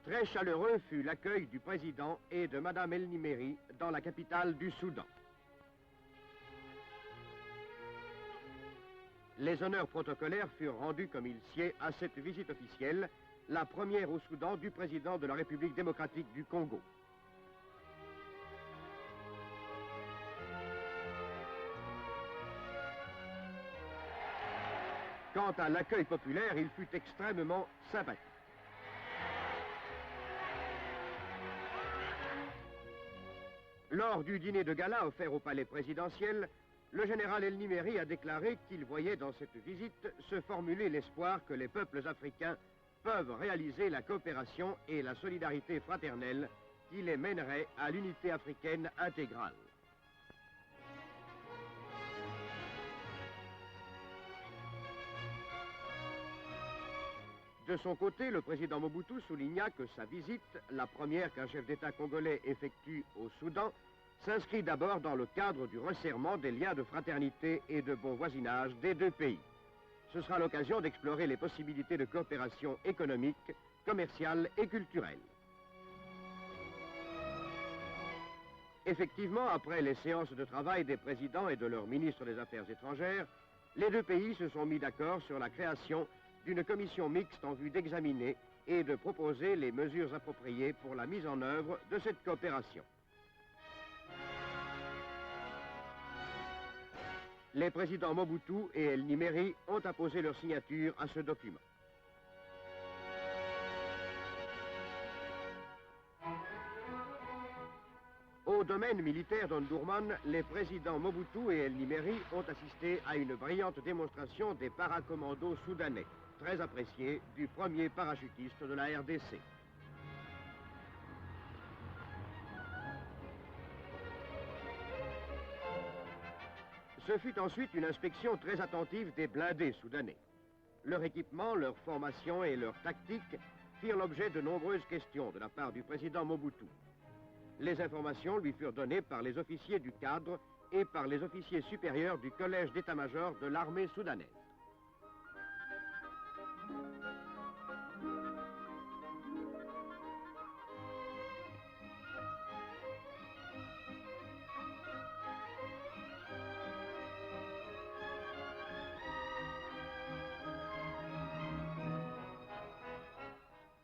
Très chaleureux fut l'accueil du président et de Madame El Nimeri dans la capitale du Soudan. Les honneurs protocolaires furent rendus comme il sied à cette visite officielle, la première au Soudan du président de la République démocratique du Congo. Quant à l'accueil populaire, il fut extrêmement sympathique. Lors du dîner de gala offert au palais présidentiel, le général El Nimeri a déclaré qu'il voyait dans cette visite se formuler l'espoir que les peuples africains peuvent réaliser la coopération et la solidarité fraternelle qui les mènerait à l'unité africaine intégrale. De son côté, le président Mobutu souligna que sa visite, la première qu'un chef d'État congolais effectue au Soudan, s'inscrit d'abord dans le cadre du resserrement des liens de fraternité et de bon voisinage des deux pays. Ce sera l'occasion d'explorer les possibilités de coopération économique, commerciale et culturelle. Effectivement, après les séances de travail des présidents et de leurs ministres des Affaires étrangères, les deux pays se sont mis d'accord sur la création d'une commission mixte en vue d'examiner et de proposer les mesures appropriées pour la mise en œuvre de cette coopération. Les présidents Mobutu et El Nimeri ont apposé leur signature à ce document. Au domaine militaire d'Omdurman, les présidents Mobutu et El Nimeri ont assisté à une brillante démonstration des paracommandos soudanais, très appréciés du premier parachutiste de la RDC. Ce fut ensuite une inspection très attentive des blindés soudanais. Leur équipement, leur formation et leur tactique firent l'objet de nombreuses questions de la part du président Mobutu. Les informations lui furent données par les officiers du cadre et par les officiers supérieurs du collège d'état-major de l'armée soudanaise.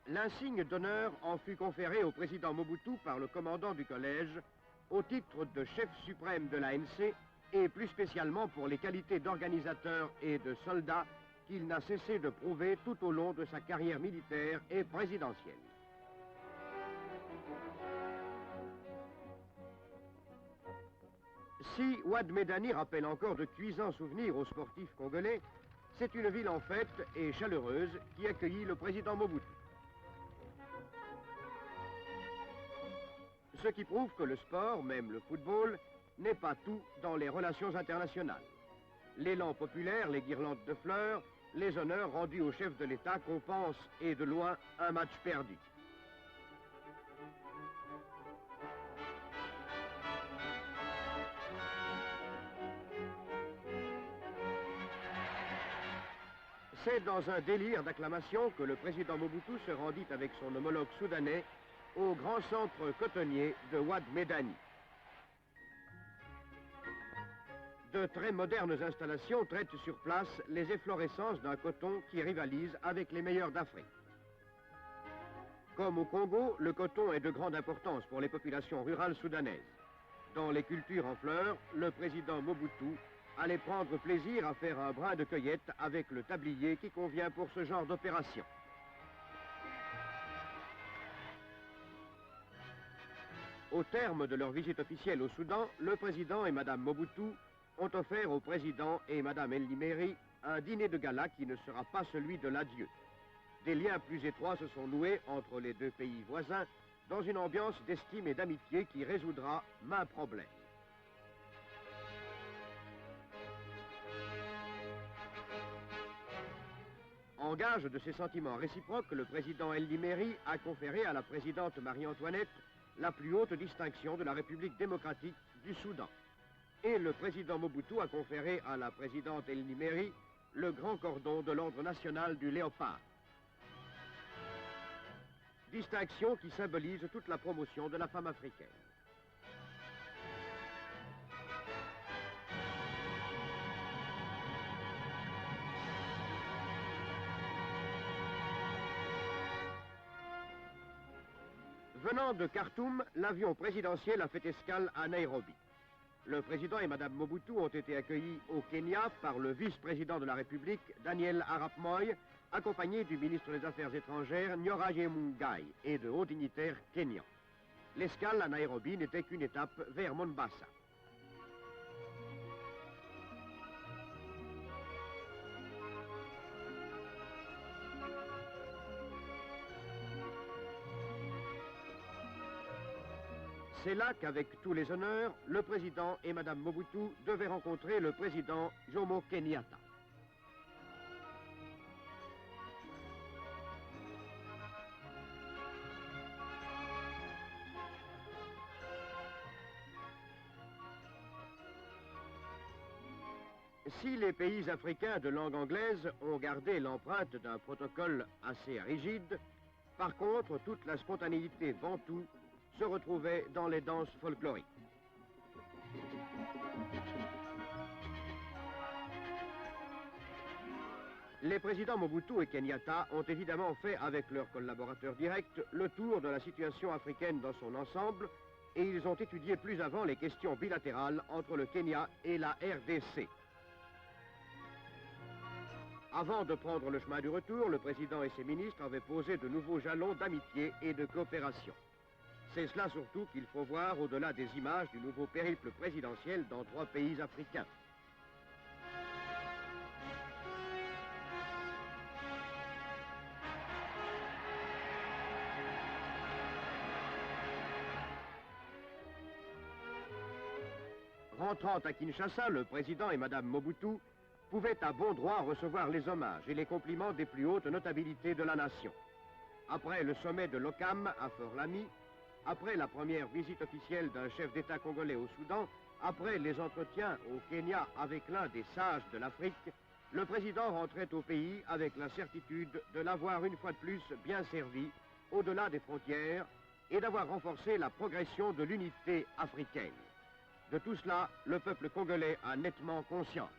L'insigne d'honneur en fut conféré au président Mobutu par le commandant du collège au titre de chef suprême de l'ANC et plus spécialement pour les qualités d'organisateur et de soldat qu'il n'a cessé de prouver tout au long de sa carrière militaire et présidentielle. Si Ouad Medani rappelle encore de cuisants souvenirs aux sportifs congolais, c'est une ville en fête et chaleureuse qui accueillit le président Mobutu. Ce qui prouve que le sport, même le football, n'est pas tout dans les relations internationales. L'élan populaire, les guirlandes de fleurs, les honneurs rendus au chef de l'État compensent et de loin un match perdu. C'est dans un délire d'acclamation que le président Mobutu se rendit avec son homologue soudanais au grand centre cotonnier de Ouad Medani. De très modernes installations traitent sur place les efflorescences d'un coton qui rivalise avec les meilleurs d'Afrique. Comme au Congo, le coton est de grande importance pour les populations rurales soudanaises. Dans les cultures en fleurs, le président Mobutu allait prendre plaisir à faire un brin de cueillette avec le tablier qui convient pour ce genre d'opération. Au terme de leur visite officielle au Soudan, le président et Madame Mobutu ont offert au président et Madame El Nimeri un dîner de gala qui ne sera pas celui de l'adieu. Des liens plus étroits se sont noués entre les deux pays voisins dans une ambiance d'estime et d'amitié qui résoudra maints problèmes. En gage de ces sentiments réciproques, le président El Nimeri a conféré à la présidente Marie-Antoinette la plus haute distinction de la République démocratique du Soudan. Et le président Mobutu a conféré à la présidente El Nimeri le grand cordon de l'ordre national du Léopard. distinction qui symbolise toute la promotion de la femme africaine. Venant de Khartoum, l'avion présidentiel a fait escale à Nairobi. Le président et Mme Mobutu ont été accueillis au Kenya par le vice-président de la République, Daniel Arap Moi, accompagné du ministre des Affaires étrangères, Nyoraye Mungai, et de hauts dignitaires kenyans. L'escale à Nairobi n'était qu'une étape vers Mombasa. C'est là qu'avec tous les honneurs, le président et Mme Mobutu devaient rencontrer le président Jomo Kenyatta. Si les pays africains de langue anglaise ont gardé l'empreinte d'un protocole assez rigide, par contre, toute la spontanéité bantoue se retrouvait dans les danses folkloriques. Les présidents Mobutu et Kenyatta ont évidemment fait avec leurs collaborateurs directs le tour de la situation africaine dans son ensemble et ils ont étudié plus avant les questions bilatérales entre le Kenya et la RDC. Avant de prendre le chemin du retour, le président et ses ministres avaient posé de nouveaux jalons d'amitié et de coopération. C'est cela surtout qu'il faut voir au-delà des images du nouveau périple présidentiel dans 3 pays africains. Rentrant à Kinshasa, le président et Mme Mobutu pouvaient à bon droit recevoir les hommages et les compliments des plus hautes notabilités de la nation. Après le sommet de l'Okam à Fort-Lamy, après la première visite officielle d'un chef d'État congolais au Soudan, après les entretiens au Kenya avec l'un des sages de l'Afrique, le président rentrait au pays avec la certitude de l'avoir une fois de plus bien servi au-delà des frontières et d'avoir renforcé la progression de l'unité africaine. De tout cela, le peuple congolais a nettement conscience.